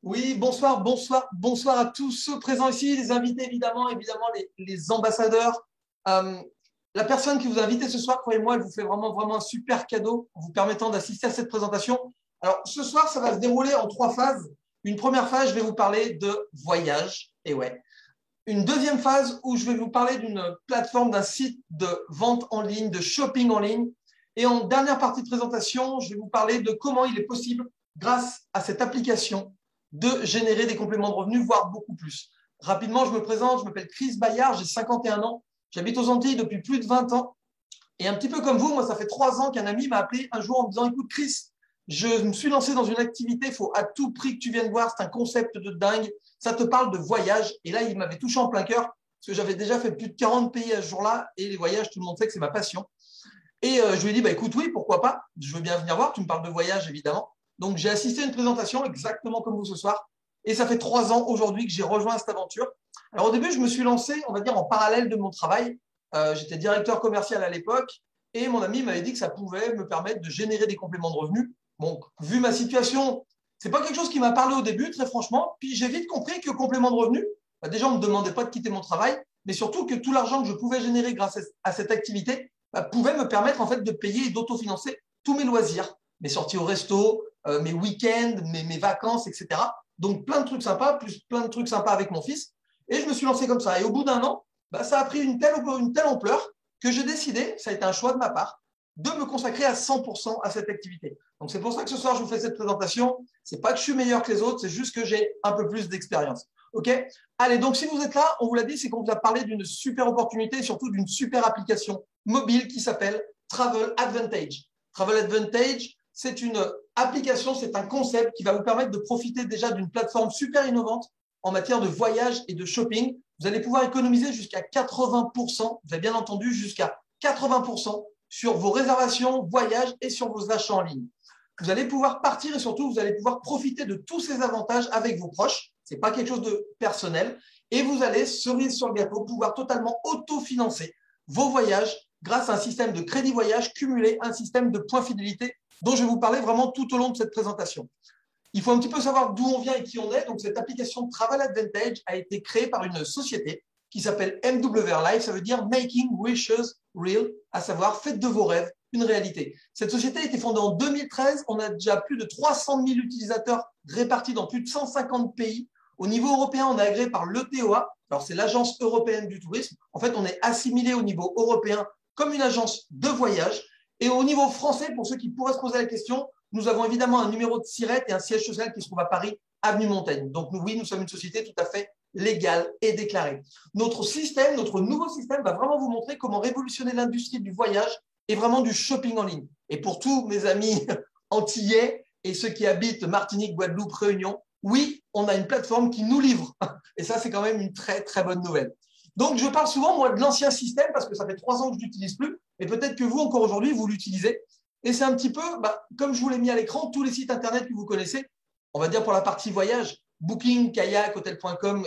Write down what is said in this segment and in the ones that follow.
Oui, bonsoir, bonsoir, bonsoir à tous ceux présents ici, les invités évidemment, les ambassadeurs. Euh, la personne qui vous a invité ce soir, croyez-moi, elle vous fait vraiment un super cadeau en vous permettant d'assister à cette présentation. Alors, ce soir, ça va se dérouler en trois phases. Une première phase, je vais vous parler de voyage, et ouais. Une deuxième phase où je vais vous parler d'une plateforme, d'un site de vente en ligne, de shopping en ligne. Et en dernière partie de présentation, je vais vous parler de comment il est possible, grâce à cette application, de générer des compléments de revenus, voire beaucoup plus. Rapidement, je me présente, je m'appelle Chris Bayard, j'ai 51 ans, j'habite aux Antilles depuis plus de 20 ans. Et un petit peu comme vous, moi, ça fait 3 ans qu'un ami m'a appelé un jour en me disant, écoute, Chris, je me suis lancé dans une activité, il faut à tout prix que tu viennes voir, c'est un concept de dingue, ça te parle de voyage. Et là, il m'avait touché en plein cœur, parce que j'avais déjà fait plus de 40 pays à ce jour-là, et les voyages, tout le monde sait que c'est ma passion. Et je lui ai dit, bah, écoute, oui, pourquoi pas, je veux bien venir voir, tu me parles de voyage, évidemment. Donc, j'ai assisté à une présentation exactement comme vous ce soir, et ça fait 3 ans aujourd'hui que j'ai rejoint cette aventure. Alors, au début, je me suis lancé, on va dire, en parallèle de mon travail. J'étais directeur commercial à l'époque, et mon ami m'avait dit que ça pouvait me permettre de générer des compléments de revenus. Donc, vu ma situation, c'est pas quelque chose qui m'a parlé au début, très franchement. Puis j'ai vite compris que complément de revenus, bah, déjà, on ne me demandait pas de quitter mon travail, mais surtout que tout l'argent que je pouvais générer grâce à cette activité bah, pouvait me permettre en fait de payer et d'autofinancer tous mes loisirs, mes sorties au resto, mes week-ends, mes vacances, etc. Donc, plein de trucs sympas, plus plein de trucs sympas avec mon fils. Et je me suis lancé comme ça. Et au bout d'un an, bah, ça a pris une telle ampleur que j'ai décidé, ça a été un choix de ma part, de me consacrer à 100% à cette activité. Donc, c'est pour ça que ce soir, je vous fais cette présentation. C'est pas que je suis meilleur que les autres, c'est juste que j'ai un peu plus d'expérience. OK? Allez, donc si vous êtes là, on vous l'a dit, c'est qu'on vous a parlé d'une super opportunité et surtout d'une super application mobile qui s'appelle Travel Advantage. Travel Advantage, c'est une application, c'est un concept qui va vous permettre de profiter déjà d'une plateforme super innovante en matière de voyage et de shopping. Vous allez pouvoir économiser jusqu'à 80%, vous avez bien entendu, jusqu'à 80% sur vos réservations, voyages et sur vos achats en ligne. Vous allez pouvoir partir et surtout, vous allez pouvoir profiter de tous ces avantages avec vos proches. Ce n'est pas quelque chose de personnel. Et vous allez, cerise sur le gâteau, pouvoir totalement autofinancer vos voyages grâce à un système de crédit voyage cumulé, un système de points fidélité dont je vais vous parler vraiment tout au long de cette présentation. Il faut un petit peu savoir d'où on vient et qui on est. Donc, cette application Travel Advantage a été créée par une société qui s'appelle MWR Life. Ça veut dire Making Wishes Real, à savoir faites de vos rêves une réalité. Cette société a été fondée en 2013. On a déjà plus de 300 000 utilisateurs répartis dans plus de 150 pays. Au niveau européen, on est agréé par l'ETOA. Alors, c'est l'Agence européenne du tourisme. En fait, on est assimilé au niveau européen comme une agence de voyage. Et au niveau français, pour ceux qui pourraient se poser la question, nous avons évidemment un numéro de SIRET et un siège social qui se trouve à Paris, avenue Montaigne. Donc, oui, nous sommes une société tout à fait légale et déclarée. Notre système, notre nouveau système va vraiment vous montrer comment révolutionner l'industrie du voyage et vraiment du shopping en ligne. Et pour tous mes amis antillais et ceux qui habitent Martinique, Guadeloupe, Réunion, oui, on a une plateforme qui nous livre. Et ça, c'est quand même une très bonne nouvelle. Donc, je parle souvent, moi, de l'ancien système parce que ça fait 3 ans que je ne l'utilise plus. Et peut-être que vous, encore aujourd'hui, vous l'utilisez. Et c'est un petit peu, comme je vous l'ai mis à l'écran, tous les sites Internet que vous connaissez, on va dire pour la partie voyage, Booking, Kayak, Hotel.com,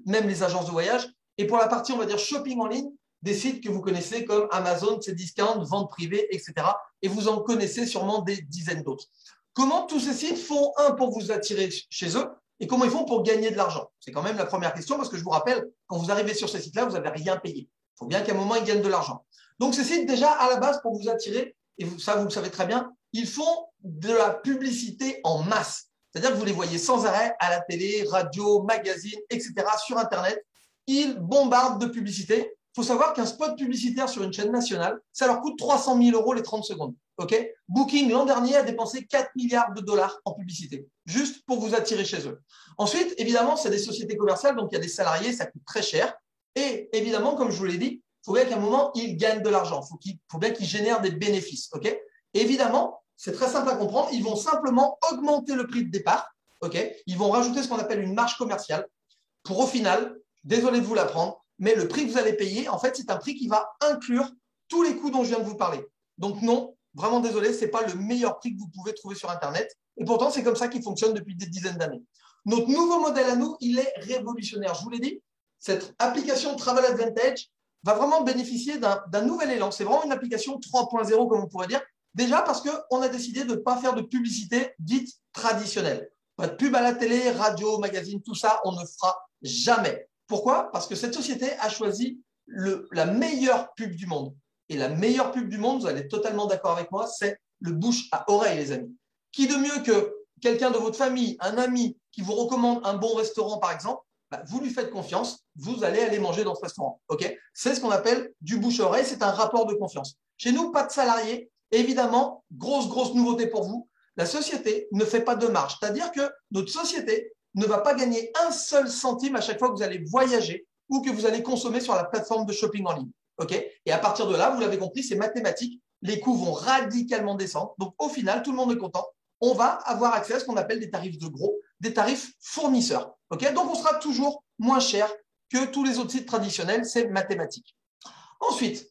même les agences de voyage. Et pour la partie, on va dire, shopping en ligne, des sites que vous connaissez comme Amazon, Cdiscount, vente privée, etc. Et vous en connaissez sûrement des dizaines d'autres. Comment tous ces sites font, pour vous attirer chez eux et comment ils font pour gagner de l'argent? C'est quand même la première question parce que je vous rappelle, quand vous arrivez sur ces sites-là, vous n'avez rien payé. Il faut bien qu'à un moment, ils gagnent de l'argent. Donc, ces sites, déjà, à la base, pour vous attirer, et ça, vous le savez très bien, ils font de la publicité en masse. C'est-à-dire que vous les voyez sans arrêt à la télé, radio, magazine, etc., sur Internet. Ils bombardent de publicité. Il faut savoir qu'un spot publicitaire sur une chaîne nationale, ça leur coûte 300 000 euros les 30 secondes. Okay. Booking, l'an dernier, a dépensé 4 milliards de dollars en publicité, juste pour vous attirer chez eux. Ensuite, évidemment, c'est des sociétés commerciales, donc il y a des salariés, ça coûte très cher. Et évidemment, comme je vous l'ai dit, il faut bien qu'à un moment, ils gagnent de l'argent. Il faut bien qu'ils génèrent des bénéfices. Okay. Évidemment, c'est très simple à comprendre. Ils vont simplement augmenter le prix de départ. Okay. Ils vont rajouter ce qu'on appelle une marge commerciale pour, au final, désolé de vous l'apprendre, mais le prix que vous allez payer, en fait, c'est un prix qui va inclure tous les coûts dont je viens de vous parler. Donc non, vraiment désolé, ce n'est pas le meilleur prix que vous pouvez trouver sur Internet. Et pourtant, c'est comme ça qu'il fonctionne depuis des dizaines d'années. Notre nouveau modèle à nous, il est révolutionnaire. Je vous l'ai dit, cette application Travel Advantage va vraiment bénéficier d'un nouvel élan. C'est vraiment une application 3.0, comme on pourrait dire. Déjà parce qu'on a décidé de ne pas faire de publicité dite traditionnelle. Pas de pub à la télé, radio, magazine, tout ça, on ne fera jamais. Pourquoi? Parce que cette société a choisi la meilleure pub du monde. Et la meilleure pub du monde, vous allez être totalement d'accord avec moi, c'est le bouche à oreille, les amis. Qui de mieux que quelqu'un de votre famille, un ami qui vous recommande un bon restaurant, par exemple, bah, vous lui faites confiance, vous allez aller manger dans ce restaurant. Okay, c'est ce qu'on appelle du bouche à oreille, c'est un rapport de confiance. Chez nous, pas de salariés. Évidemment, grosse nouveauté pour vous, la société ne fait pas de marge. C'est-à-dire que notre société ne va pas gagner un seul centime à chaque fois que vous allez voyager ou que vous allez consommer sur la plateforme de shopping en ligne. Okay, et à partir de là, vous l'avez compris, c'est mathématique. Les coûts vont radicalement descendre. Donc, au final, tout le monde est content. On va avoir accès à ce qu'on appelle des tarifs de gros, des tarifs fournisseurs. Okay, donc, on sera toujours moins cher que tous les autres sites traditionnels. C'est mathématique. Ensuite,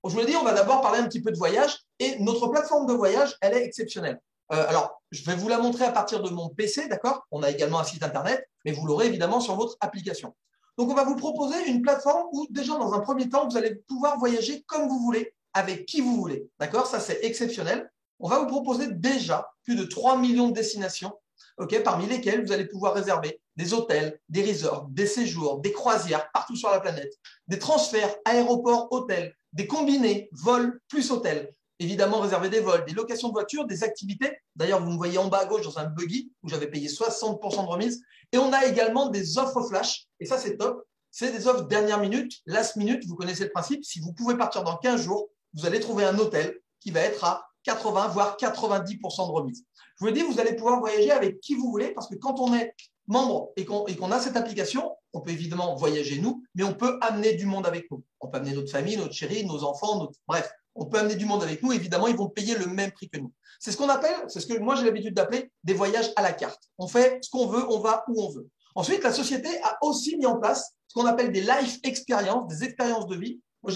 je vous l'ai dit, on va d'abord parler un petit peu de voyage. Et notre plateforme de voyage, elle est exceptionnelle. Alors, je vais vous la montrer à partir de mon PC, d'accord? On a également un site internet, mais vous l'aurez évidemment sur votre application. Donc, on va vous proposer une plateforme où déjà, dans un premier temps, vous allez pouvoir voyager comme vous voulez, avec qui vous voulez. D'accord? Ça, c'est exceptionnel. On va vous proposer déjà plus de 3 millions de destinations, okay, parmi lesquelles vous allez pouvoir réserver des hôtels, des resorts, des séjours, des croisières partout sur la planète, des transferts aéroports, hôtels, des combinés, vols plus hôtels. Évidemment, réserver des vols, des locations de voitures, des activités. D'ailleurs, vous me voyez en bas à gauche dans un buggy où j'avais payé 60% de remise. Et on a également des offres flash. Et ça, c'est top. C'est des offres dernière minute, last minute. Vous connaissez le principe. Si vous pouvez partir dans 15 jours, vous allez trouver un hôtel qui va être à 80 voire 90% de remise. Je vous l'ai dit, vous allez pouvoir voyager avec qui vous voulez parce que quand on est membre et qu'on a cette application, on peut évidemment voyager nous, mais on peut amener du monde avec nous. On peut amener notre famille, notre chérie, nos enfants, bref. On peut amener du monde avec nous. Évidemment, ils vont payer le même prix que nous. C'est ce qu'on appelle, c'est ce que moi j'ai l'habitude d'appeler des voyages à la carte. On fait ce qu'on veut, on va où on veut. Ensuite, la société a aussi mis en place ce qu'on appelle des life experiences, des expériences de vie. Moi,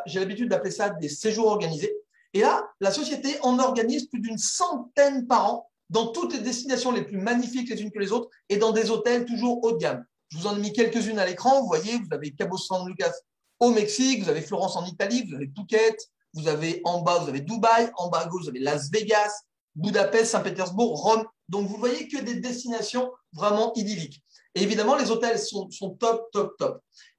j'ai l'habitude d'appeler ça des séjours organisés. Et là, la société en organise plus d'une centaine par an dans toutes les destinations les plus magnifiques les unes que les autres et dans des hôtels toujours haut de gamme. Je vous en ai mis quelques-unes à l'écran. Vous voyez, vous avez Cabo San Lucas au Mexique, vous avez Florence en Italie, vous avez Phuket. Vous avez en bas, vous avez Dubaï, en bas à gauche, vous avez Las Vegas, Budapest, Saint-Pétersbourg, Rome. Donc, vous voyez que des destinations vraiment idylliques. Et évidemment, les hôtels sont top.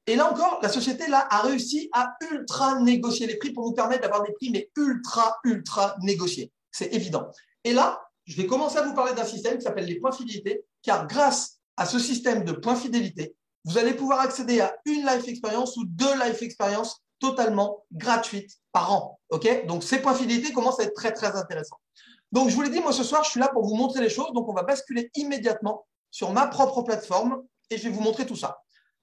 Et là encore, la société là, a réussi à ultra négocier les prix pour nous permettre d'avoir des prix, mais ultra négociés. C'est évident. Et là, je vais commencer à vous parler d'un système qui s'appelle les points fidélité, car grâce à ce système de points fidélité, vous allez pouvoir accéder à une life experience ou 2 life experiences totalement gratuite par an. Okay, donc, ces points fidélité commencent à être très intéressants. Donc, je vous l'ai dit, moi, ce soir, je suis là pour vous montrer les choses. Donc, on va basculer immédiatement sur ma propre plateforme et je vais vous montrer tout ça.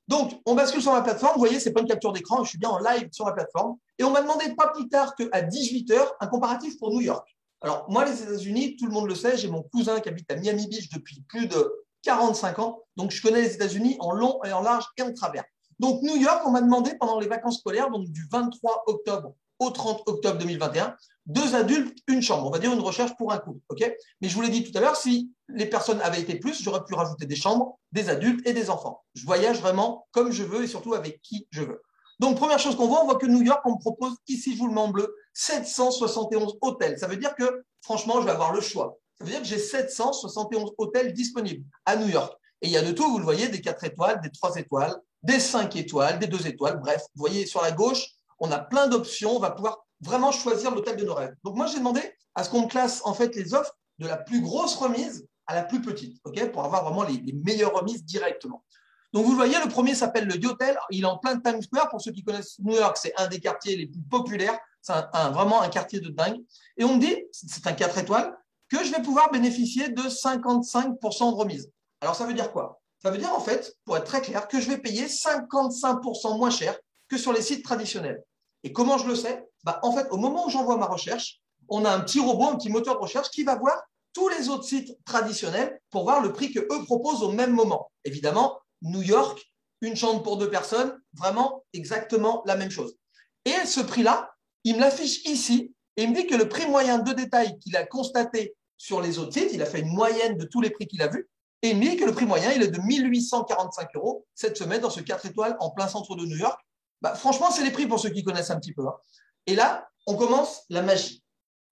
Donc, on bascule sur ma plateforme. Vous voyez, ce n'est pas une capture d'écran. Je suis bien en live sur la plateforme. Et on m'a demandé pas plus tard qu'à 18 h un comparatif pour New York. Alors, moi, les États-Unis, tout le monde le sait, j'ai mon cousin qui habite à Miami Beach depuis plus de 45 ans. Donc, je connais les États-Unis en long et en large et en travers. Donc, New York, on m'a demandé pendant les vacances scolaires, donc du 23 octobre au 30 octobre 2021, 2 adultes, une chambre. On va dire une recherche pour un couple. Okay, mais je vous l'ai dit tout à l'heure, si les personnes avaient été plus, j'aurais pu rajouter des chambres, des adultes et des enfants. Je voyage vraiment comme je veux et surtout avec qui je veux. Donc, première chose qu'on voit, on voit que New York, on me propose ici, je vous le mets en bleu, 771 hôtels. Ça veut dire que, franchement, je vais avoir le choix. Ça veut dire que j'ai 771 hôtels disponibles à New York. Et il y a de tout, vous le voyez, des 4 étoiles, des 3 étoiles, des 5 étoiles, des 2 étoiles. Bref, vous voyez sur la gauche, on a plein d'options. On va pouvoir vraiment choisir l'hôtel de nos rêves. Donc, moi, j'ai demandé à ce qu'on me classe en fait les offres de la plus grosse remise à la plus petite, okay, pour avoir vraiment les meilleures remises directement. Donc, vous le voyez, le premier s'appelle le Yotel. Il est en plein Times Square. Pour ceux qui connaissent New York, c'est un des quartiers les plus populaires. C'est vraiment un quartier de dingue. Et on me dit, c'est un 4 étoiles, que je vais pouvoir bénéficier de 55% de remise. Alors, ça veut dire quoi? Ça veut dire, en fait, pour être très clair, que je vais payer 55% moins cher que sur les sites traditionnels. Et comment je le sais? En fait, au moment où j'envoie ma recherche, on a un petit robot, un petit moteur de recherche qui va voir tous les autres sites traditionnels pour voir le prix qu'eux proposent au même moment. Évidemment, New York, une chambre pour 2 personnes, vraiment exactement la même chose. Et ce prix-là, il me l'affiche ici et il me dit que le prix moyen de détail qu'il a constaté sur les autres sites, il a fait une moyenne de tous les prix qu'il a vus, et il me dit que le prix moyen, il est de 1 845 € cette semaine dans ce 4 étoiles en plein centre de New York. Franchement, c'est les prix pour ceux qui connaissent un petit peu. Hein. Et là, on commence la magie.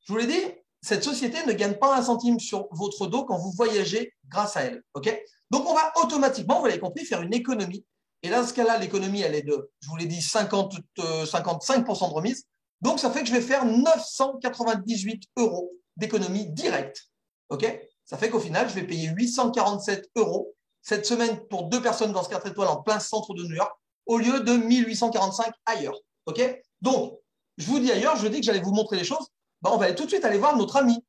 Je vous l'ai dit, cette société ne gagne pas un centime sur votre dos quand vous voyagez grâce à elle. Okay, donc, on va automatiquement, vous l'avez compris, faire une économie. Et là, dans ce cas-là, l'économie, elle est de, je vous l'ai dit, 55% de remise. Donc, ça fait que je vais faire 998 € d'économie directe. Okay, ça fait qu'au final, je vais payer 847 € cette semaine pour 2 personnes dans ce 4 étoiles en plein centre de New York au lieu de 1845 ailleurs. Okay, donc, je vous dis ailleurs, je dis que j'allais vous montrer les choses. Ben, on va aller tout de suite aller voir notre ami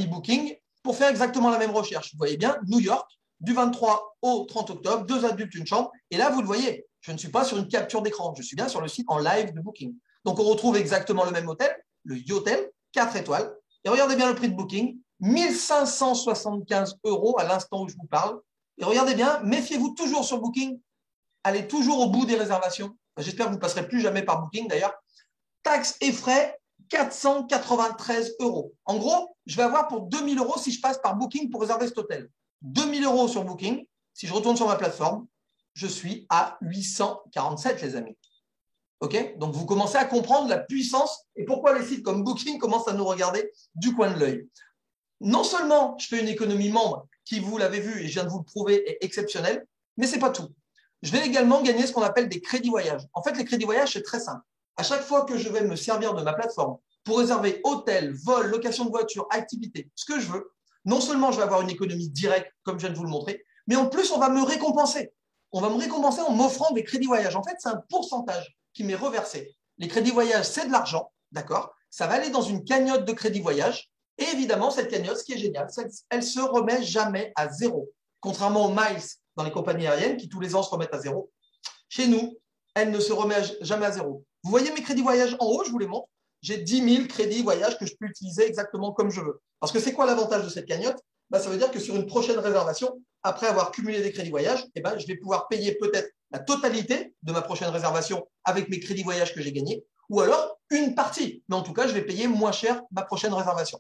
Booking, pour faire exactement la même recherche. Vous voyez bien, New York, du 23 au 30 octobre, 2 adultes, une chambre. Et là, vous le voyez, je ne suis pas sur une capture d'écran, je suis bien sur le site en live de Booking. Donc, on retrouve exactement le même hôtel, le Yotel, 4 étoiles. Et regardez bien le prix de Booking, 1575 € à l'instant où je vous parle. Et regardez bien, méfiez-vous toujours sur Booking, allez toujours au bout des réservations. J'espère que vous ne passerez plus jamais par Booking d'ailleurs. Taxes et frais, 493 €. En gros, je vais avoir pour 2000 € si je passe par Booking pour réserver cet hôtel. 2000 € sur Booking. Si je retourne sur ma plateforme, je suis à 847, les amis. OK, donc, vous commencez à comprendre la puissance et pourquoi les sites comme Booking commencent à nous regarder du coin de l'œil. Non seulement je fais une économie membre qui, vous l'avez vu et je viens de vous le prouver, est exceptionnelle, mais ce n'est pas tout. Je vais également gagner ce qu'on appelle des crédits voyage. En fait, les crédits voyage, c'est très simple. À chaque fois que je vais me servir de ma plateforme pour réserver hôtel, vol, location de voiture, activité, ce que je veux, non seulement je vais avoir une économie directe, comme je viens de vous le montrer, mais en plus, on va me récompenser. On va me récompenser en m'offrant des crédits voyage. En fait, c'est un pourcentage qui m'est reversé. Les crédits voyage, c'est de l'argent, d'accord? Ça va aller dans une cagnotte de crédit voyage. Et évidemment, cette cagnotte, ce qui est génial, c'est qu'elle ne se remet jamais à zéro. Contrairement aux miles dans les compagnies aériennes qui tous les ans se remettent à zéro. Chez nous, elle ne se remet jamais à zéro. Vous voyez mes crédits voyage en haut, je vous les montre. J'ai 10 000 crédits voyage que je peux utiliser exactement comme je veux. Parce que c'est quoi l'avantage de cette cagnotte? Ça veut dire que sur une prochaine réservation, après avoir cumulé des crédits voyage, je vais pouvoir payer peut-être la totalité de ma prochaine réservation avec mes crédits voyage que j'ai gagnés, ou alors une partie. Mais en tout cas, je vais payer moins cher ma prochaine réservation.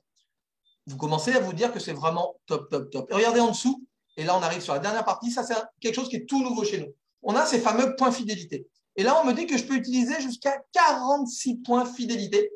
Vous commencez à vous dire que c'est vraiment top, top, top. Et regardez en dessous, et là on arrive sur la dernière partie, ça c'est quelque chose qui est tout nouveau chez nous. On a ces fameux points fidélité. Et là, on me dit que je peux utiliser jusqu'à 46 points fidélité.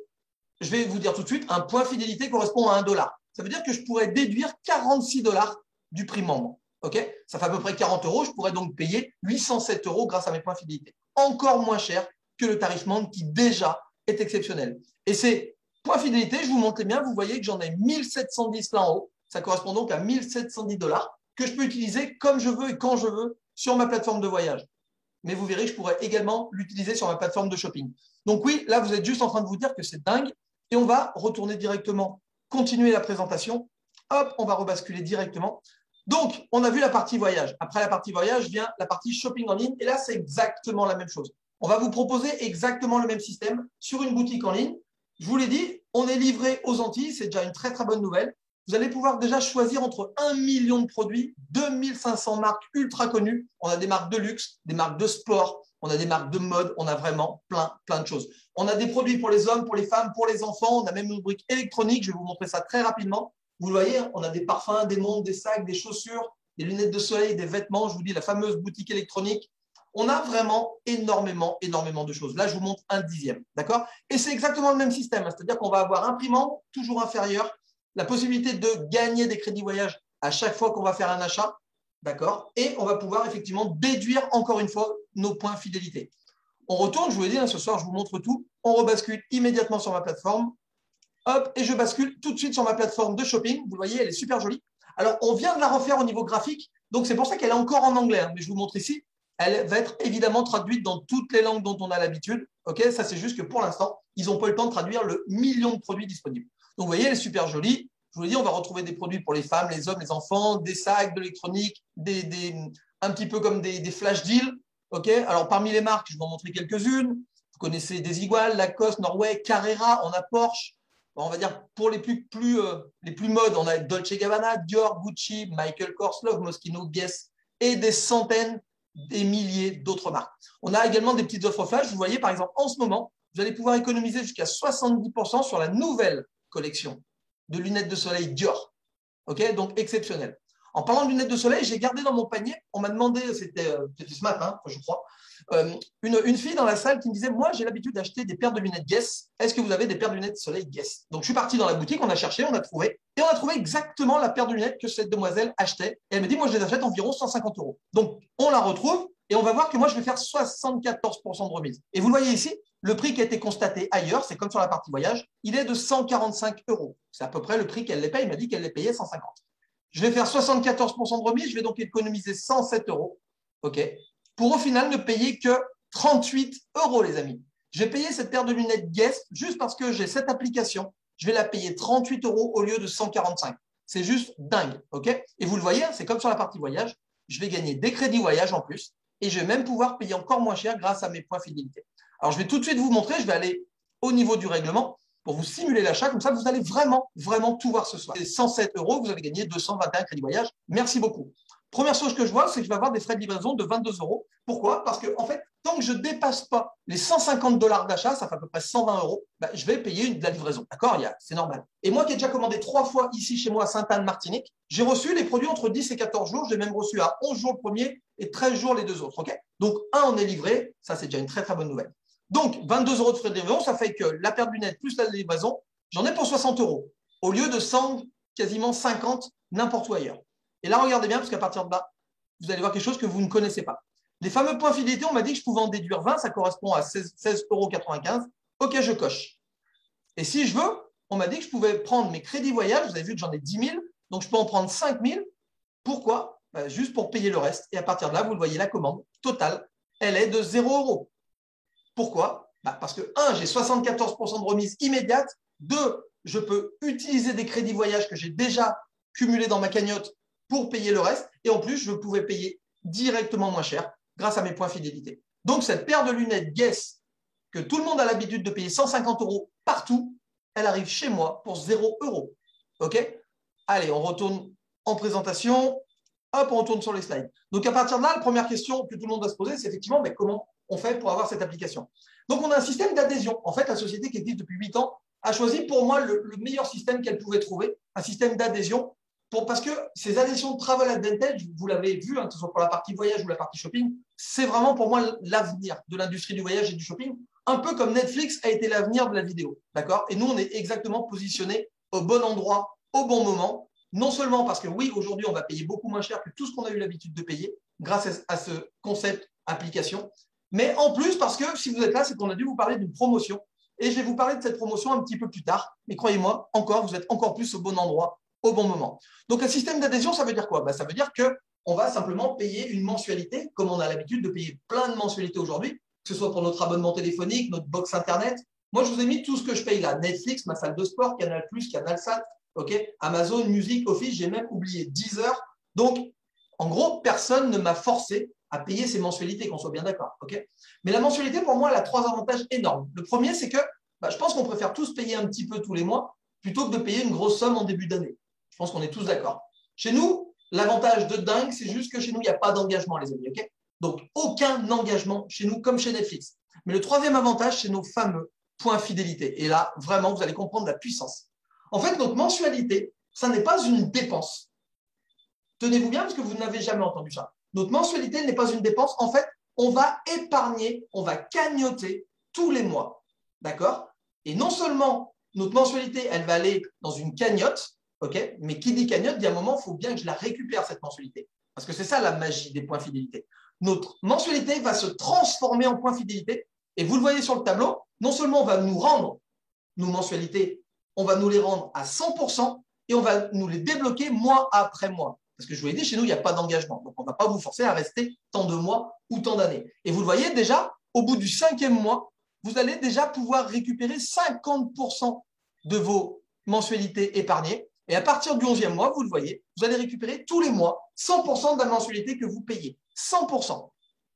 Je vais vous dire tout de suite, un point fidélité correspond à $1. Ça veut dire que je pourrais déduire 46 $ du prix membre. Okay, ça fait à peu près 40 €. Je pourrais donc payer 807 € grâce à mes points fidélité. Encore moins cher que le tarif membre qui déjà est exceptionnel. Et ces points fidélité, je vous montre bien, vous voyez que j'en ai 1710 là en haut. Ça correspond donc à 1710 $ que je peux utiliser comme je veux et quand je veux sur ma plateforme de voyage. Mais vous verrez que je pourrais également l'utiliser sur ma plateforme de shopping. Donc oui, là, vous êtes juste en train de vous dire que c'est dingue. Et on va retourner directement, continuer la présentation. Hop, on va rebasculer directement. Donc, on a vu la partie voyage. Après la partie voyage vient la partie shopping en ligne. Et là, c'est exactement la même chose. On va vous proposer exactement le même système sur une boutique en ligne. Je vous l'ai dit, on est livré aux Antilles. C'est déjà une très, très bonne nouvelle. Vous allez pouvoir déjà choisir entre 1 million de produits, 2500 marques ultra connues. On a des marques de luxe, des marques de sport, on a des marques de mode, on a vraiment plein de choses. On a des produits pour les hommes, pour les femmes, pour les enfants. On a même une rubrique électronique. Je vais vous montrer ça très rapidement. Vous le voyez, on a des parfums, des montres, des sacs, des chaussures, des lunettes de soleil, des vêtements. Je vous dis, la fameuse boutique électronique. On a vraiment énormément de choses. Là, je vous montre un dixième. D'accord? Et c'est exactement le même système. C'est-à-dire qu'on va avoir un prix membre toujours inférieur, la possibilité de gagner des crédits voyage à chaque fois qu'on va faire un achat. D'accord? Et on va pouvoir effectivement déduire encore une fois nos points fidélité. On retourne, je vous l'ai dit, ce soir, je vous montre tout. On rebascule immédiatement sur ma plateforme. Hop, et je bascule tout de suite sur ma plateforme de shopping. Vous voyez, elle est super jolie. Alors, on vient de la refaire au niveau graphique. Donc, c'est pour ça qu'elle est encore en anglais. Mais je vous montre ici. Elle va être évidemment traduite dans toutes les langues dont on a l'habitude. Ok, ça, c'est juste que pour l'instant, ils n'ont pas eu le temps de traduire le million de produits disponibles. Donc, vous voyez, elle est super jolie. Je vous l'ai dit, on va retrouver des produits pour les femmes, les hommes, les enfants, des sacs, de l'électronique, un petit peu comme des flash deals. Okay, alors, parmi les marques, je vais vous en montrer quelques-unes. Vous connaissez Desigual, Lacoste, Norway, Carrera, on a Porsche. Bon, on va dire pour les plus modes, on a Dolce & Gabbana, Dior, Gucci, Michael Kors, Love, Moschino, Guess et des centaines, des milliers d'autres marques. On a également des petites offres flash. Vous voyez, par exemple, en ce moment, vous allez pouvoir économiser jusqu'à 70% sur la nouvelle collection de lunettes de soleil Dior. Okay, donc, exceptionnel. En parlant de lunettes de soleil, j'ai gardé dans mon panier, on m'a demandé, c'était ce matin, je crois, une fille dans la salle qui me disait, moi j'ai l'habitude d'acheter des paires de lunettes Guess, est-ce que vous avez des paires de lunettes de soleil Guess? Donc je suis parti dans la boutique, on a cherché, on a trouvé, et on a trouvé exactement la paire de lunettes que cette demoiselle achetait. Et elle me dit, moi je les achète environ 150 euros. Donc on la retrouve et on va voir que moi je vais faire 74% de remise. Et vous le voyez ici, le prix qui a été constaté ailleurs, c'est comme sur la partie voyage, il est de 145 euros. C'est à peu près le prix qu'elle les paye, il m'a dit qu'elle les payait 150. Je vais faire 74% de remise, je vais donc économiser 107 euros, ok, pour au final ne payer que 38 euros, les amis. Je vais payer cette paire de lunettes Guess juste parce que j'ai cette application. Je vais la payer 38 euros au lieu de 145. C'est juste dingue, ok? Et vous le voyez, c'est comme sur la partie voyage. Je vais gagner des crédits voyage en plus et je vais même pouvoir payer encore moins cher grâce à mes points fidélité. Alors, je vais tout de suite vous montrer. Je vais aller au niveau du règlement pour vous simuler l'achat. Comme ça, vous allez vraiment, vraiment tout voir ce soir. C'est 107 euros, vous avez gagné 221 crédits voyage. Merci beaucoup. Première chose que je vois, c'est que je vais avoir des frais de livraison de 22 euros. Pourquoi? Parce que, en fait, tant que je ne dépasse pas les 150 $ d'achat, ça fait à peu près 120 euros, bah, je vais payer de la livraison. D'accord? C'est normal. Et moi qui ai déjà commandé 3 fois ici chez moi à Sainte-Anne-Martinique, j'ai reçu les produits entre 10 et 14 jours. J'ai même reçu à 11 jours le premier et 13 jours les deux autres. Okay, donc, on est livré. Ça, c'est déjà une très, très bonne nouvelle. Donc, 22 euros de frais de livraison, ça fait que la paire de lunettes plus la livraison, j'en ai pour 60 euros au lieu de 100, quasiment 50 n'importe où ailleurs. Et là, regardez bien, parce qu'à partir de là, vous allez voir quelque chose que vous ne connaissez pas. Les fameux points fidélité, on m'a dit que je pouvais en déduire 20, ça correspond à 16,95 euros. Ok, je coche. Et si je veux, on m'a dit que je pouvais prendre mes crédits voyage, vous avez vu que j'en ai 10 000, donc je peux en prendre 5 000. Pourquoi? Juste pour payer le reste. Et à partir de là, vous le voyez, la commande totale, elle est de 0 euros. Pourquoi? Parce que 1, j'ai 74% de remise immédiate. 2, je peux utiliser des crédits voyage que j'ai déjà cumulés dans ma cagnotte pour payer le reste. Et en plus, je pouvais payer directement moins cher grâce à mes points fidélité. Donc, cette paire de lunettes Guess que tout le monde a l'habitude de payer 150 euros partout, elle arrive chez moi pour 0 euros. OK? Allez, on retourne en présentation. Hop, on retourne sur les slides. Donc, à partir de là, la première question que tout le monde doit se poser, c'est effectivement comment on fait pour avoir cette application. Donc, on a un système d'adhésion. En fait, la société qui existe depuis 8 ans a choisi pour moi le meilleur système qu'elle pouvait trouver, un système d'adhésion. Parce que ces adhésions de Travel Advantage, vous l'avez vu, hein, que ce soit pour la partie voyage ou la partie shopping, c'est vraiment pour moi l'avenir de l'industrie du voyage et du shopping, un peu comme Netflix a été l'avenir de la vidéo. D'accord? Et nous, on est exactement positionnés au bon endroit, au bon moment. Non seulement parce que oui, aujourd'hui, on va payer beaucoup moins cher que tout ce qu'on a eu l'habitude de payer grâce à ce concept application, mais en plus parce que si vous êtes là, c'est qu'on a dû vous parler d'une promotion. Et je vais vous parler de cette promotion un petit peu plus tard. Mais croyez-moi, vous êtes encore plus au bon endroit, au bon moment. Donc, un système d'adhésion, ça veut dire quoi? Ça veut dire qu'on va simplement payer une mensualité, comme on a l'habitude de payer plein de mensualités aujourd'hui, que ce soit pour notre abonnement téléphonique, notre box Internet. Moi, je vous ai mis tout ce que je paye là. Netflix, ma salle de sport, Canal+, CanalSat, okay, Amazon, Music, Office, j'ai même oublié Deezer. Donc, en gros, personne ne m'a forcé à payer ces mensualités, qu'on soit bien d'accord. Okay, mais la mensualité, pour moi, elle a 3 avantages énormes. Le premier, c'est que je pense qu'on préfère tous payer un petit peu tous les mois plutôt que de payer une grosse somme en début d'année. Je pense qu'on est tous d'accord. Chez nous, l'avantage de dingue, c'est juste que chez nous, il n'y a pas d'engagement, les amis. Okay, donc, aucun engagement chez nous, comme chez Netflix. Mais le troisième avantage, c'est nos fameux points fidélité. Et là, vraiment, vous allez comprendre la puissance. En fait, notre mensualité, ça n'est pas une dépense. Tenez-vous bien parce que vous n'avez jamais entendu ça. Notre mensualité n'est pas une dépense. En fait, on va épargner, on va cagnotter tous les mois. D'accord? Et non seulement notre mensualité, elle va aller dans une cagnotte, ok, mais qui dit cagnotte, dit à un moment, il faut bien que je la récupère, cette mensualité. Parce que c'est ça la magie des points fidélité. Notre mensualité va se transformer en points fidélité. Et vous le voyez sur le tableau, non seulement on va nous rendre nos mensualités, on va nous les rendre à 100% et on va nous les débloquer mois après mois. Parce que je vous l'ai dit, chez nous, il n'y a pas d'engagement. Donc, on ne va pas vous forcer à rester tant de mois ou tant d'années. Et vous le voyez déjà, au bout du 5e mois, vous allez déjà pouvoir récupérer 50% de vos mensualités épargnées. Et à partir du 11e mois, vous le voyez, vous allez récupérer tous les mois 100% de la mensualité que vous payez. 100%.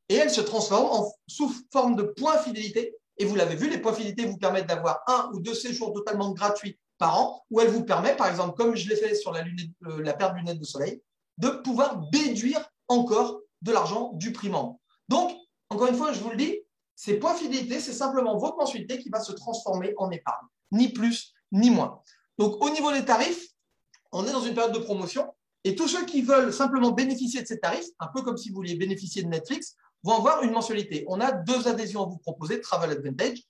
Et elle se transforme sous forme de points fidélité. Et vous l'avez vu, les points fidélité vous permettent d'avoir 1 ou 2 séjours totalement gratuits par an, où elle vous permet, par exemple, comme je l'ai fait sur la paire de lunettes de soleil, de pouvoir déduire encore de l'argent du prix membre. Donc, encore une fois, je vous le dis, ces points fidélité, c'est simplement votre mensualité qui va se transformer en épargne. Ni plus, ni moins. Donc, au niveau des tarifs, on est dans une période de promotion. Et tous ceux qui veulent simplement bénéficier de ces tarifs, un peu comme si vous vouliez bénéficier de Netflix, vont avoir une mensualité. On a 2 adhésions à vous proposer, Travel Advantage.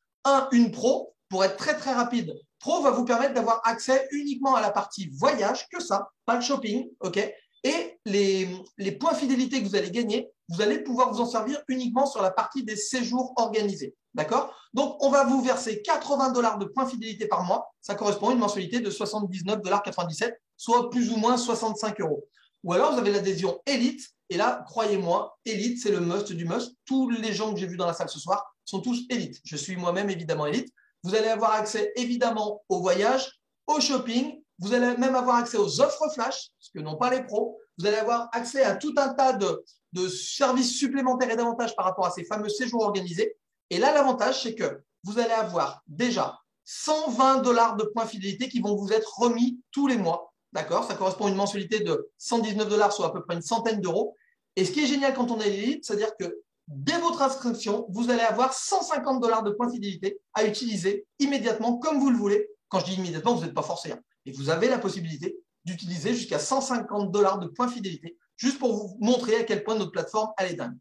Une pro, pour être très très rapide. Pro va vous permettre d'avoir accès uniquement à la partie voyage, que ça, pas le shopping, ok. Et les points fidélité que vous allez gagner, vous allez pouvoir vous en servir uniquement sur la partie des séjours organisés. D'accord? Donc, on va vous verser 80 $ de points fidélité par mois. Ça correspond à une mensualité de 79,97 $, soit plus ou moins 65 €. Ou alors, vous avez l'adhésion Elite. Et là, croyez-moi, Elite, c'est le must du must. Tous les gens que j'ai vus dans la salle ce soir sont tous Elite. Je suis moi-même évidemment Elite. Vous allez avoir accès évidemment au voyage, au shopping. Vous allez même avoir accès aux offres flash, ce que n'ont pas les pros. Vous allez avoir accès à tout un tas de services supplémentaires et d'avantages par rapport à ces fameux séjours organisés. Et là, l'avantage, c'est que vous allez avoir déjà 120 $ de points fidélité qui vont vous être remis tous les mois. D'accord? Ça correspond à une mensualité de 119 $, soit à peu près une centaine d'euros. Et ce qui est génial quand on est élite, c'est-à-dire que dès votre inscription, vous allez avoir 150 $ de points fidélité à utiliser immédiatement comme vous le voulez. Quand je dis immédiatement, vous n'êtes pas forcé. Et vous avez la possibilité d'utiliser jusqu'à 150 $ de points fidélité, juste pour vous montrer à quel point notre plateforme, elle est dingue.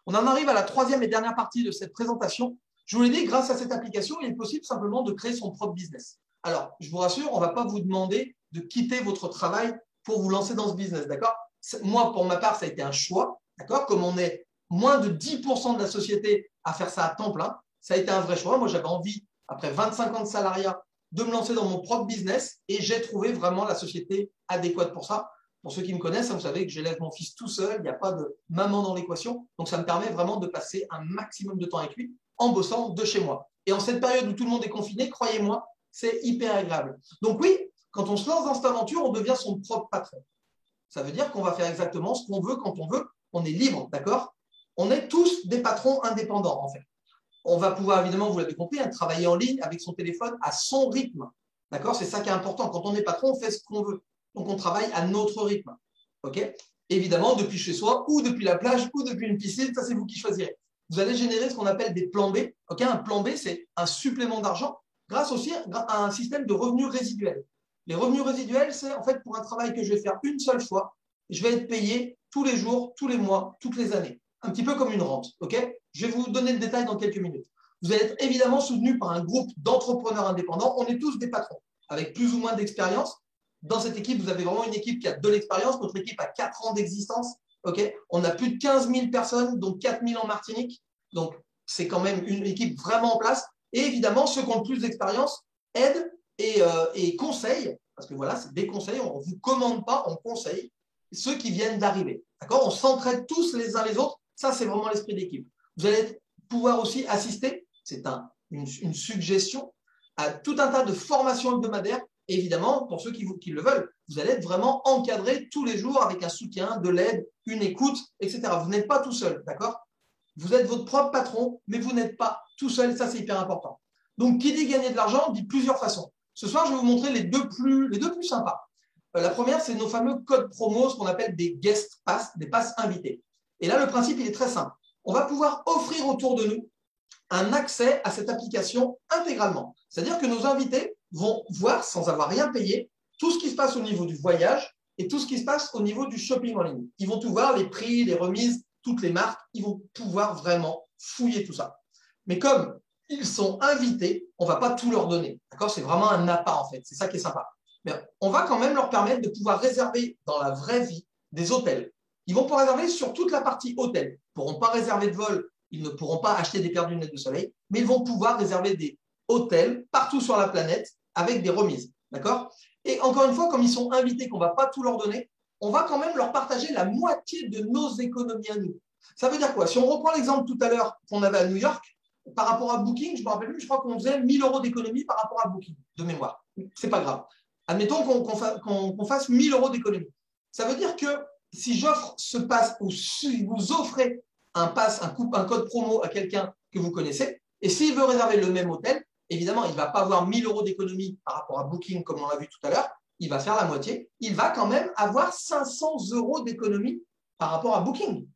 On en arrive à la troisième et dernière partie de cette présentation. Je vous l'ai dit, grâce à cette application, il est possible simplement de créer son propre business. Alors, je vous rassure, on ne va pas vous demander de quitter votre travail pour vous lancer dans ce business, d'accord? Moi, pour ma part, ça a été un choix, d'accord? Comme on est moins de 10% de la société à faire ça à temps plein, ça a été un vrai choix. Moi, j'avais envie, après 25 ans de salariat, de me lancer dans mon propre business et j'ai trouvé vraiment la société adéquate pour ça. Pour ceux qui me connaissent, vous savez que j'élève mon fils tout seul, il n'y a pas de maman dans l'équation. Donc, ça me permet vraiment de passer un maximum de temps avec lui en bossant de chez moi. Et en cette période où tout le monde est confiné, croyez-moi, c'est hyper agréable. Donc oui, quand on se lance dans cette aventure, on devient son propre patron. Ça veut dire qu'on va faire exactement ce qu'on veut quand on veut. On est libre, d'accord? On est tous des patrons indépendants, en fait. On va pouvoir, évidemment, vous l'avez compris, travailler en ligne avec son téléphone à son rythme. D'accord? C'est ça qui est important. Quand on est patron, on fait ce qu'on veut. Donc, on travaille à notre rythme. OK? Évidemment, depuis chez soi, ou depuis la plage, ou depuis une piscine, ça, c'est vous qui choisirez. Vous allez générer ce qu'on appelle des plans B. OK? Un plan B, c'est un supplément d'argent grâce aussi à un système de revenus résiduels. Les revenus résiduels, c'est en fait pour un travail que je vais faire une seule fois, je vais être payé tous les jours, tous les mois, toutes les années. Un petit peu comme une rente. OK? Je vais vous donner le détail dans quelques minutes. Vous allez être évidemment soutenu par un groupe d'entrepreneurs indépendants. On est tous des patrons, avec plus ou moins d'expérience. Dans cette équipe, vous avez vraiment une équipe qui a de l'expérience. Notre équipe a 4 ans d'existence. Okay, on a plus de 15 000 personnes, dont 4 000 en Martinique. Donc, c'est quand même une équipe vraiment en place. Et évidemment, ceux qui ont le plus d'expérience aident et conseillent, parce que voilà, c'est des conseils, on ne vous commande pas, on conseille ceux qui viennent d'arriver. D'accord? On s'entraide tous les uns les autres. Ça, c'est vraiment l'esprit d'équipe. Vous allez pouvoir aussi assister, c'est une suggestion, à tout un tas de formations hebdomadaires. Et évidemment, pour ceux qui le veulent, vous allez être vraiment encadré tous les jours avec un soutien, de l'aide, une écoute, etc. Vous n'êtes pas tout seul, d'accord? Vous êtes votre propre patron, mais vous n'êtes pas tout seul. Ça, c'est hyper important. Donc, qui dit gagner de l'argent dit plusieurs façons. Ce soir, je vais vous montrer les deux plus sympas. La première, c'est nos fameux codes promo, ce qu'on appelle des guest pass, des passes invités. Et là, le principe, il est très simple. On va pouvoir offrir autour de nous un accès à cette application intégralement. C'est-à-dire que nos invités vont voir, sans avoir rien payé, tout ce qui se passe au niveau du voyage et tout ce qui se passe au niveau du shopping en ligne. Ils vont tout voir, les prix, les remises, toutes les marques, ils vont pouvoir vraiment fouiller tout ça. Mais comme ils sont invités, on ne va pas tout leur donner. D'accord? C'est vraiment un appât, en fait. C'est ça qui est sympa. Mais on va quand même leur permettre de pouvoir réserver dans la vraie vie des hôtels. Ils vont pouvoir réserver sur toute la partie hôtel. Ils ne pourront pas réserver de vol, ils ne pourront pas acheter des paires de lunettes de soleil, mais ils vont pouvoir réserver des hôtels partout sur la planète avec des remises. D'accord? Et encore une fois, comme ils sont invités, qu'on ne va pas tout leur donner, on va quand même leur partager la moitié de nos économies à nous. Ça veut dire quoi? Si on reprend l'exemple tout à l'heure qu'on avait à New York, par rapport à Booking, je ne me rappelle plus, je crois qu'on faisait 1 000 € d'économie par rapport à Booking, de mémoire. Ce n'est pas grave. Admettons qu'on fasse 1 000 € d'économie. Ça veut dire que si j'offre ce pass ou si vous offrez un pass, un code promo à quelqu'un que vous connaissez, et s'il veut réserver le même hôtel, évidemment, il ne va pas avoir 1 000 € d'économie par rapport à Booking, comme on l'a vu tout à l'heure, il va faire la moitié, il va quand même avoir 500 € d'économie par rapport à Booking.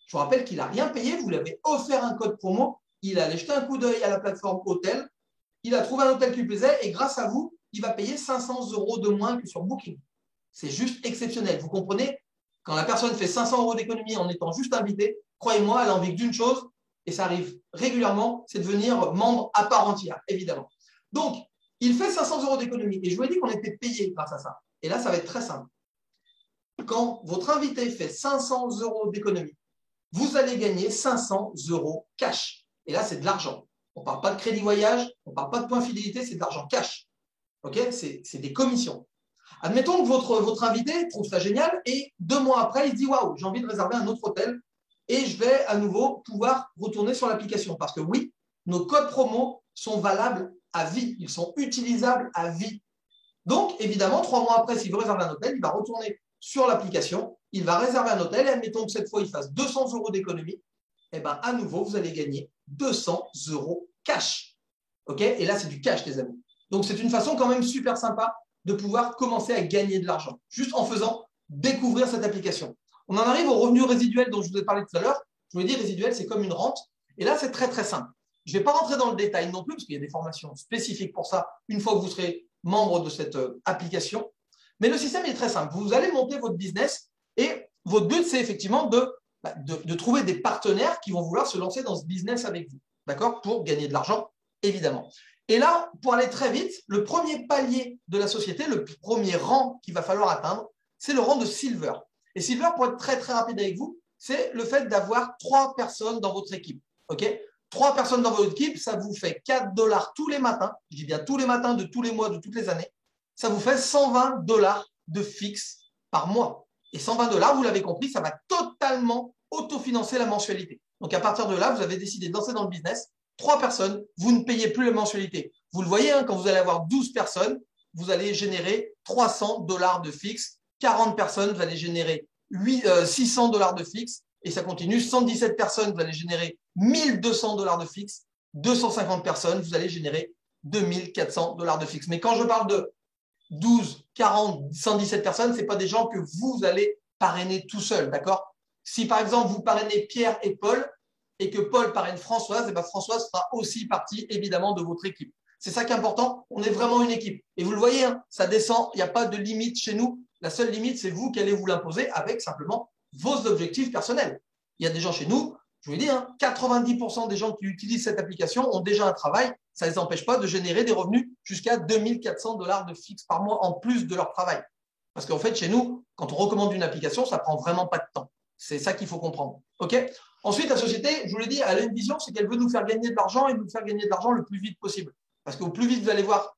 Je vous rappelle qu'il n'a rien payé, vous lui avez offert un code promo, il allait jeter un coup d'œil à la plateforme hôtel, il a trouvé un hôtel qui lui plaisait, et grâce à vous, il va payer 500 € de moins que sur Booking. C'est juste exceptionnel. Vous comprenez? Quand la personne fait 500 € d'économie en étant juste invitée, croyez-moi, elle a envie d'une chose, et ça arrive régulièrement, c'est de devenir membre à part entière, évidemment. Donc, il fait 500 € d'économie. Et je vous ai dit qu'on était payé grâce à ça. Et là, ça va être très simple. Quand votre invité fait 500 € d'économie, vous allez gagner 500 € cash. Et là, c'est de l'argent. On ne parle pas de crédit voyage, on ne parle pas de points fidélité, c'est de l'argent cash. Okay, c'est des commissions. Admettons que votre invité trouve ça génial et 2 mois après, il se dit « Waouh, j'ai envie de réserver un autre hôtel et je vais à nouveau pouvoir retourner sur l'application. » Parce que oui, nos codes promo sont valables à vie. Ils sont utilisables à vie. Donc, évidemment, 3 mois après, s'il veut réserver un hôtel, il va retourner sur l'application, il va réserver un hôtel et admettons que cette fois, il fasse 200 € d'économie. Et bien, à nouveau, vous allez gagner 200 € cash. Okay, et là, c'est du cash, les amis. Donc, c'est une façon quand même super sympa de pouvoir commencer à gagner de l'argent, juste en faisant découvrir cette application. On en arrive au revenu résiduel dont je vous ai parlé tout à l'heure. Je vous ai dit, résiduel, c'est comme une rente. Et là, c'est très, très simple. Je ne vais pas rentrer dans le détail non plus, parce qu'il y a des formations spécifiques pour ça, une fois que vous serez membre de cette application. Mais le système est très simple. Vous allez monter votre business et votre but, c'est effectivement de trouver des partenaires qui vont vouloir se lancer dans ce business avec vous, d'accord, pour gagner de l'argent, évidemment. Et là, pour aller très vite, le premier palier de la société, le premier rang qu'il va falloir atteindre, c'est le rang de Silver. Et Silver, pour être très, très rapide avec vous, c'est le fait d'avoir 3 personnes dans votre équipe. Okay, 3 personnes dans votre équipe, ça vous fait 4 $ tous les matins. Je dis bien tous les matins de tous les mois, de toutes les années. Ça vous fait 120 $ de fixe par mois. Et 120 $, vous l'avez compris, ça va totalement autofinancer la mensualité. Donc, à partir de là, vous avez décidé de lancer dans le business. 3 personnes, vous ne payez plus la mensualité. Vous le voyez, hein, quand vous allez avoir 12 personnes, vous allez générer 300 $ de fixe. 40 personnes, vous allez générer 600 $ de fixe. Et ça continue. 117 personnes, vous allez générer 1200 $ de fixe. 250 personnes, vous allez générer 2400 $ de fixe. Mais quand je parle de 12, 40, 117 personnes, ce n'est pas des gens que vous allez parrainer tout seul, d'accord? Si par exemple, vous parrainez Pierre et Paul, et que Paul parraine Françoise, et bien Françoise fera aussi partie évidemment de votre équipe. C'est ça qui est important, on est vraiment une équipe. Et vous le voyez, hein, ça descend, il n'y a pas de limite chez nous. La seule limite, c'est vous qui allez vous l'imposer avec simplement vos objectifs personnels. Il y a des gens chez nous, je vous l'ai dit, hein, 90% des gens qui utilisent cette application ont déjà un travail. Ça ne les empêche pas de générer des revenus jusqu'à 2400 $ de fixe par mois en plus de leur travail. Parce qu'en fait, chez nous, quand on recommande une application, ça ne prend vraiment pas de temps. C'est ça qu'il faut comprendre. Okay, ensuite, la société, je vous l'ai dit, elle a une vision, c'est qu'elle veut nous faire gagner de l'argent et nous faire gagner de l'argent le plus vite possible. Parce qu'au plus vite vous allez voir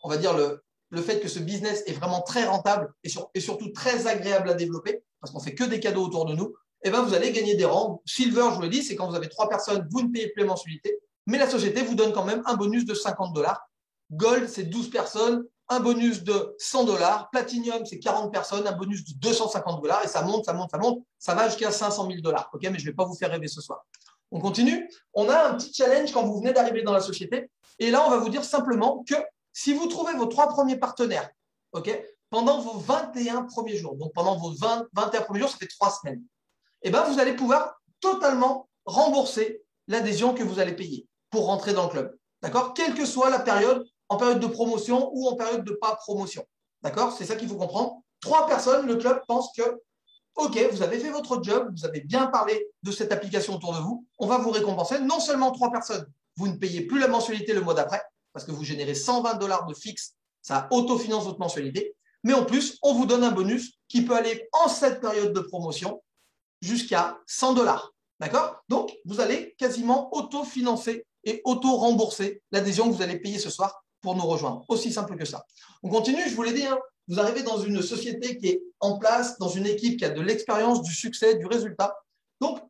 on va dire le fait que ce business est vraiment très rentable et surtout très agréable à développer, parce qu'on ne fait que des cadeaux autour de nous, et bien vous allez gagner des rangs. Silver, je vous l'ai dit, c'est quand vous avez 3 personnes, vous ne payez plus les mensualités, mais la société vous donne quand même un bonus de 50 $. Gold, c'est 12 personnes, un bonus de 100 $. Platinum, c'est 40 personnes, un bonus de 250 $. Et ça monte, ça monte, ça monte. Ça va jusqu'à 500 000 $. Okay, mais je ne vais pas vous faire rêver ce soir. On continue. On a un petit challenge quand vous venez d'arriver dans la société. Et là, on va vous dire simplement que si vous trouvez vos 3 premiers partenaires, okay, pendant vos 21 premiers jours, donc pendant vos 21 premiers jours, ça fait 3 semaines, et ben vous allez pouvoir totalement rembourser l'adhésion que vous allez payer pour rentrer dans le club. D'accord? Quelle que soit la période, en période de promotion ou en période de pas promotion. D'accord? C'est ça qu'il faut comprendre. 3 personnes, le club pense que, OK, vous avez fait votre job, vous avez bien parlé de cette application autour de vous, on va vous récompenser. Non seulement 3 personnes, vous ne payez plus la mensualité le mois d'après, parce que vous générez 120 $ de fixe, ça autofinance votre mensualité, mais en plus, on vous donne un bonus qui peut aller en cette période de promotion jusqu'à 100 $. D'accord? Donc, vous allez quasiment autofinancer et auto-rembourser l'adhésion que vous allez payer ce soir pour nous rejoindre. Aussi simple que ça. On continue, je vous l'ai dit, hein, vous arrivez dans une société qui est en place, dans une équipe qui a de l'expérience, du succès, du résultat. Donc,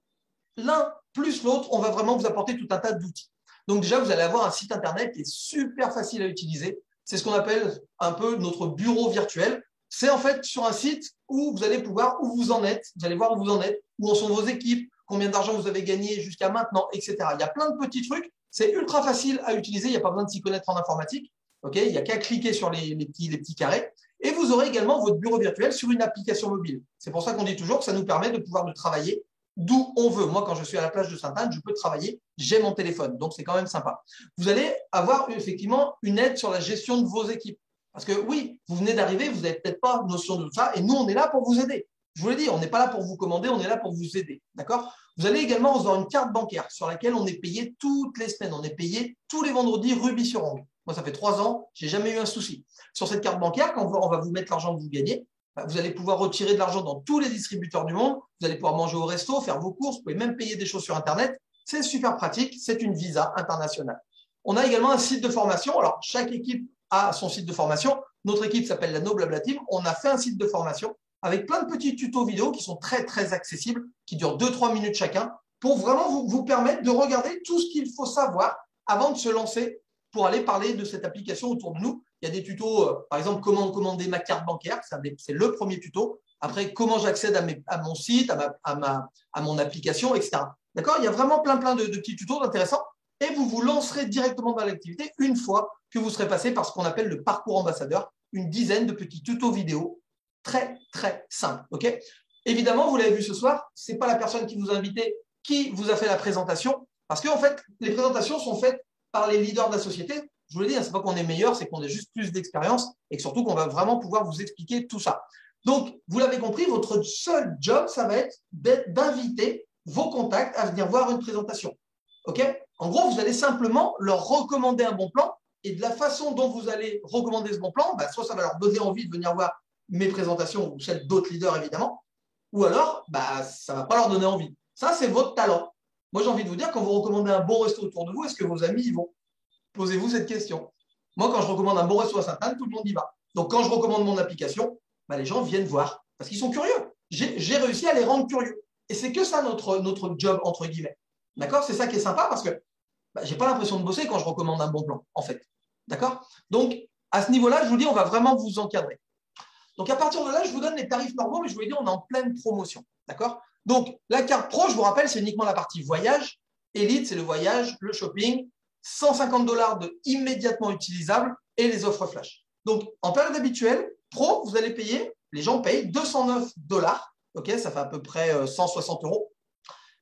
l'un plus l'autre, on va vraiment vous apporter tout un tas d'outils. Donc déjà, vous allez avoir un site internet qui est super facile à utiliser. C'est ce qu'on appelle un peu notre bureau virtuel. C'est en fait sur un site où vous allez pouvoir, où vous en êtes, vous allez voir où vous en êtes, où en sont vos équipes, combien d'argent vous avez gagné jusqu'à maintenant, etc. Il y a plein de petits trucs. C'est ultra facile à utiliser. Il n'y a pas besoin de s'y connaître en informatique. Okay, il n'y a qu'à cliquer sur les petits carrés. Et vous aurez également votre bureau virtuel sur une application mobile. C'est pour ça qu'on dit toujours que ça nous permet de pouvoir travailler d'où on veut. Moi, quand je suis à la plage de Sainte-Anne, je peux travailler, j'ai mon téléphone. Donc, c'est quand même sympa. Vous allez avoir effectivement une aide sur la gestion de vos équipes. Parce que oui, vous venez d'arriver, vous n'avez peut-être pas notion de tout ça, et nous, on est là pour vous aider. Je vous l'ai dit, on n'est pas là pour vous commander, on est là pour vous aider. D'accord? Vous allez également recevoir une carte bancaire sur laquelle on est payé toutes les semaines. On est payé tous les vendredis rubis sur ongle. Moi, ça fait 3 ans, j'ai jamais eu un souci. Sur cette carte bancaire, quand on va vous mettre l'argent que vous gagnez, vous allez pouvoir retirer de l'argent dans tous les distributeurs du monde. Vous allez pouvoir manger au resto, faire vos courses, vous pouvez même payer des choses sur Internet. C'est super pratique, c'est une visa internationale. On a également un site de formation. Alors, chaque équipe a son site de formation. Notre équipe s'appelle la No Blabla Team. On a fait un site de formation avec plein de petits tutos vidéo qui sont très, très accessibles, qui durent 2-3 minutes chacun, pour vraiment vous permettre de regarder tout ce qu'il faut savoir avant de se lancer pour aller parler de cette application autour de nous. Il y a des tutos, par exemple, comment commander ma carte bancaire, c'est le premier tuto. Après, comment j'accède à mon site, à mon application, etc. D'accord? Il y a vraiment plein de petits tutos intéressants et vous vous lancerez directement dans l'activité une fois que vous serez passé par ce qu'on appelle le parcours ambassadeur, une dizaine de petits tutos vidéo très, très simples. Okay? Évidemment, vous l'avez vu ce soir, ce n'est pas la personne qui vous a invité qui vous a fait la présentation parce qu'en fait, les présentations sont faites par les leaders de la société. Je vous l'ai dit, ce n'est pas qu'on est meilleur, c'est qu'on a juste plus d'expérience et que surtout qu'on va vraiment pouvoir vous expliquer tout ça. Donc, vous l'avez compris, votre seul job, ça va être d'inviter vos contacts à venir voir une présentation. Okay? En gros, vous allez simplement leur recommander un bon plan et de la façon dont vous allez recommander ce bon plan, soit ça va leur donner envie de venir voir mes présentations ou celles d'autres leaders évidemment, ou alors ça ne va pas leur donner envie. Ça, c'est votre talent. Moi, j'ai envie de vous dire, quand vous recommandez un bon resto autour de vous, est-ce que vos amis y vont? Posez-vous cette question. Moi, quand je recommande un bon resto à Sainte-Anne, tout le monde y va. Donc, quand je recommande mon application, les gens viennent voir parce qu'ils sont curieux. J'ai réussi à les rendre curieux. Et c'est que ça notre job, entre guillemets. D'accord? C'est ça qui est sympa parce que je n'ai pas l'impression de bosser quand je recommande un bon plan, en fait. D'accord? Donc, à ce niveau-là, je vous dis, on va vraiment vous encadrer. Donc, à partir de là, je vous donne les tarifs normaux, mais je vous l'ai dit, on est en pleine promotion. D'accord? Donc, la carte pro, je vous rappelle, c'est uniquement la partie voyage. Elite, c'est le voyage, le shopping, 150 $ de immédiatement utilisable et les offres flash. Donc, en période habituelle, pro, vous allez payer, les gens payent 209 $. Ok, ça fait à peu près 160 €.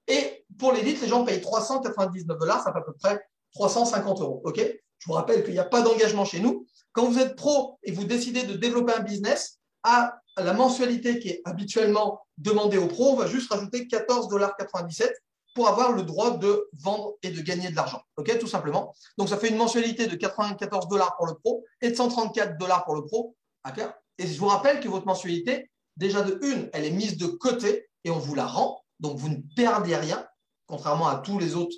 Et pour l'élite, les gens payent 399 $, ça fait à peu près 350 €. Ok, je vous rappelle qu'il n'y a pas d'engagement chez nous. Quand vous êtes pro et vous décidez de développer un business, à la mensualité qui est habituellement demandée aux pros, on va juste rajouter 14,97 $ pour avoir le droit de vendre et de gagner de l'argent. Ok, tout simplement. Donc, ça fait une mensualité de 94 $ pour le pro et de 134 $ pour le pro. Okay, et je vous rappelle que votre mensualité, déjà de une, elle est mise de côté et on vous la rend. Donc, vous ne perdez rien, contrairement à toutes les autres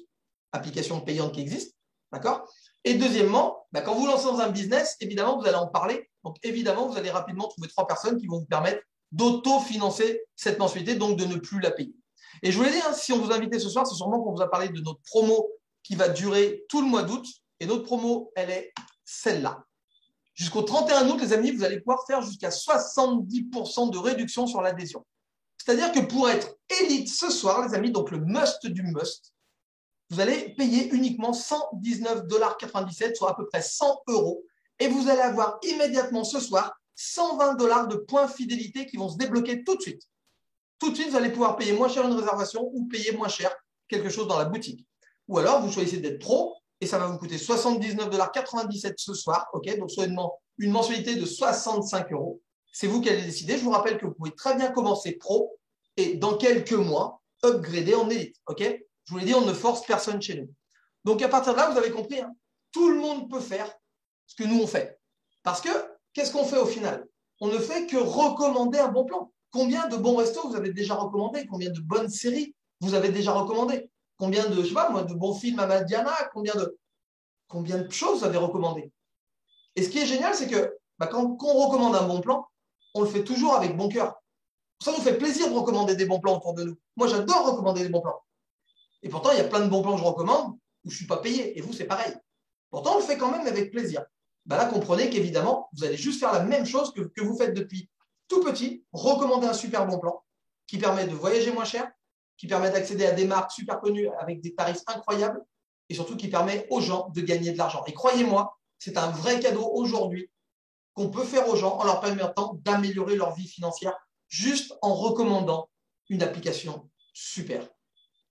applications payantes qui existent. D'accord? Et deuxièmement, quand vous lancez dans un business, évidemment, vous allez en parler. Donc, évidemment, vous allez rapidement trouver 3 personnes qui vont vous permettre d'auto-financer cette mensualité, donc de ne plus la payer. Et je vous l'ai dit, si on vous invitait ce soir, c'est sûrement qu'on vous a parlé de notre promo qui va durer tout le mois d'août. Et notre promo, elle est celle-là. Jusqu'au 31 août, les amis, vous allez pouvoir faire jusqu'à 70% de réduction sur l'adhésion. C'est-à-dire que pour être élite ce soir, les amis, donc le must du must, vous allez payer uniquement 119,97 $, soit à peu près 100 €. Et vous allez avoir immédiatement ce soir 120 $ de points fidélité qui vont se débloquer tout de suite. Tout de suite, vous allez pouvoir payer moins cher une réservation ou payer moins cher quelque chose dans la boutique. Ou alors, vous choisissez d'être pro et ça va vous coûter 79,97 $ ce soir. Okay, donc, soit une mensualité de 65 €. C'est vous qui allez décider. Je vous rappelle que vous pouvez très bien commencer pro et dans quelques mois, upgrader en élite. Okay, je vous l'ai dit, on ne force personne chez nous. Donc, à partir de là, vous avez compris, tout le monde peut faire ce que nous, on fait. Parce que, qu'est-ce qu'on fait au final? On ne fait que recommander un bon plan. Combien de bons restos vous avez déjà recommandé? Combien de bonnes séries vous avez déjà recommandé? Combien de, je sais pas moi, de bons films à Madiana? Combien de choses vous avez recommandé? Et ce qui est génial, c'est que quand on recommande un bon plan, on le fait toujours avec bon cœur. Ça nous fait plaisir de recommander des bons plans autour de nous. Moi, j'adore recommander des bons plans. Et pourtant, il y a plein de bons plans que je recommande où je ne suis pas payé. Et vous, c'est pareil. Pourtant, on le fait quand même avec plaisir. Là, comprenez qu'évidemment, vous allez juste faire la même chose que vous faites depuis tout petit, recommander un super bon plan qui permet de voyager moins cher, qui permet d'accéder à des marques super connues avec des tarifs incroyables et surtout qui permet aux gens de gagner de l'argent. Et croyez-moi, c'est un vrai cadeau aujourd'hui qu'on peut faire aux gens en leur permettant d'améliorer leur vie financière juste en recommandant une application super.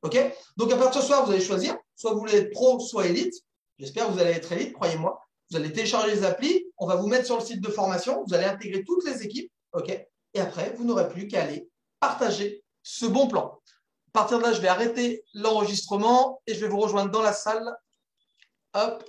OK? Donc, à partir de ce soir, vous allez choisir. Soit vous voulez être pro, soit élite. J'espère que vous allez être élite, croyez-moi. vous allez télécharger les applis, on va vous mettre sur le site de formation, vous allez intégrer toutes les équipes, ok? Et après, vous n'aurez plus qu'à aller partager ce bon plan. À partir de là, je vais arrêter l'enregistrement et je vais vous rejoindre dans la salle. Hop.